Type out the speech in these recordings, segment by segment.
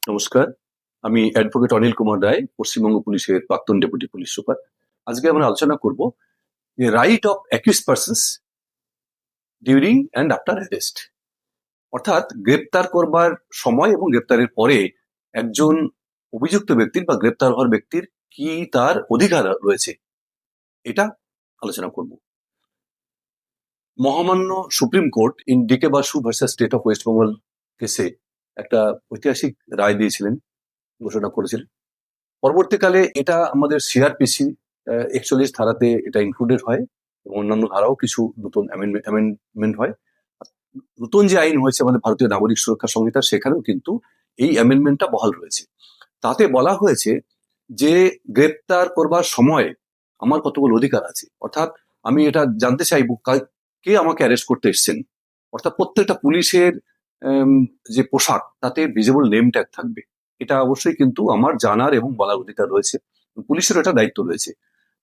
নমস্কার। আমি অ্যাডভোকেট অনিল কুমার রায়, পশ্চিমবঙ্গ পুলিশের প্রাক্তন ডেপুটি পুলিশ সুপার। আজকে আমরা আলোচনা করব যে right of accused persons during and after arrest, অর্থাৎ গ্রেপ্তার করবার সময় এবং গ্রেপ্তারের পরে একজন অভিযুক্ত ব্যক্তির বা গ্রেপ্তার হওয়ার ব্যক্তির কি তার অধিকার রয়েছে, এটা আলোচনা করব। মহামান্য Supreme Court in DK Basu versus state of West Bengal কেসে একটা ঐতিহাসিক রায় দিয়েছিলেন, ঘোষণা করেছিলেন। পরবর্তীকালে এটা আমাদের সিআরপিসি 41 ধারাতে এটা ইনক্লুডেড হয় এবং অন্যান্য ধারাও কিছু নতুন অ্যামেন্ডমেন্ট হয়। নতুন যে আইন হয়েছে আমাদের ভারতীয় নাগরিক সুরক্ষা সংহিতা, সেখানেও কিন্তু এই অ্যামেন্ডমেন্টটা বহাল রয়েছে। তাতে বলা হয়েছে যে গ্রেপ্তার করবার সময় আমার কতগুলো অধিকার আছে, অর্থাৎ আমি এটা জানতে চাইব কে আমাকে অ্যারেস্ট করতে এসছেন। অর্থাৎ প্রত্যেকটা পুলিশের যে পোশাক, তাতে ভিজিবল নেম ট্যাগ থাকবে। এটা অবশ্যই কিন্তু আমার জানার এবং বলার অধিকার রয়েছে, পুলিশের এটা দায়িত্ব রয়েছে।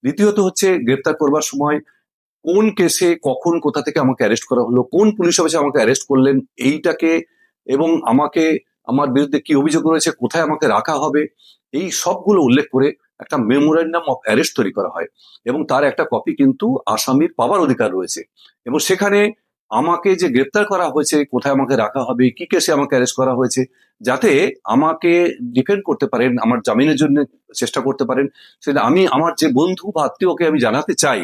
দ্বিতীয়ত হচ্ছে গ্রেপ্তার করবার সময় কোন কেসে কখন কোথা থেকে আমাকে অ্যারেস্ট করা হলো, কোন পুলিশ অফিসে আমাকে অ্যারেস্ট করলেন এইটাকে, এবং আমাকে আমার বিরুদ্ধে কি অভিযোগ রয়েছে, কোথায় আমাকে রাখা হবে, এই সবগুলো উল্লেখ করে একটা মেমোরেন্ডাম অফ অ্যারেস্ট তৈরি করা হয় এবং তার একটা কপি কিন্তু আসামির পাওয়ার অধিকার রয়েছে। এবং সেখানে আমাকে যে গ্রেপ্তার করা হয়েছে, কোথায় আমাকে রাখা হবে, কি কেসে আমাকে অ্যারেস্ট করা হয়েছে, যাতে আমাকে ডিফেন্ড করতে পারেন, আমার জামিনের জন্য চেষ্টা করতে পারেন, সেটা আমি আমার যে বন্ধু বা আত্মীয়কে আমি জানাতে চাই,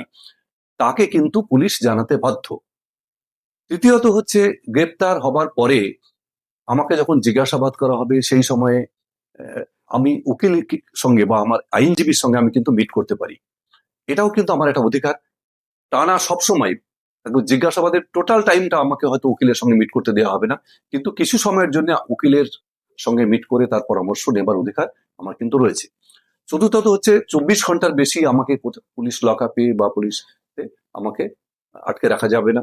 তাকে কিন্তু পুলিশ জানাতে বাধ্য। তৃতীয়ত হচ্ছে গ্রেপ্তার হবার পরে আমাকে যখন জিজ্ঞাসাবাদ করা হবে, সেই সময়ে আমি উকিলের সঙ্গে বা আমার আইনজীবীর সঙ্গে আমি কিন্তু মিট করতে পারি। এটাও কিন্তু আমার একটা অধিকার। টানা সবসময় জিজ্ঞাসাবাদের টোটাল টাইমটা আমাকে হয়তো উকিলের সঙ্গে মিট করতে দেওয়া হবে না, কিন্তু কিছু সময়ের জন্য উকিলের সঙ্গে মিট করে তার পরামর্শ নেবার অধিকার আমার কিন্তু রয়েছে। চতুর্থত হচ্ছে 24 ঘন্টার বেশি আমাকে পুলিশ লকআপে বা পুলিশ আমাকে আটকে রাখা যাবে না।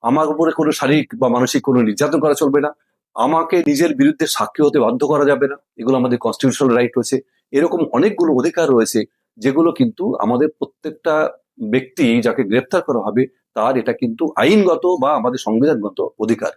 আমার উপরে কোনো শারীরিক বা মানসিক কোনো নির্যাতন করা চলবে না। আমাকে নিজের বিরুদ্ধে সাক্ষী হতে বাধ্য করা যাবে না। এগুলো আমাদের কনস্টিটিউশনাল রাইট রয়েছে। এরকম অনেকগুলো অধিকার রয়েছে, যেগুলো কিন্তু আমাদের প্রত্যেকটা ব্যক্তি যাকে গ্রেপ্তার করা হবে তার এটা কিন্তু আইনগত বা আমাদের সংবিধানগত অধিকার।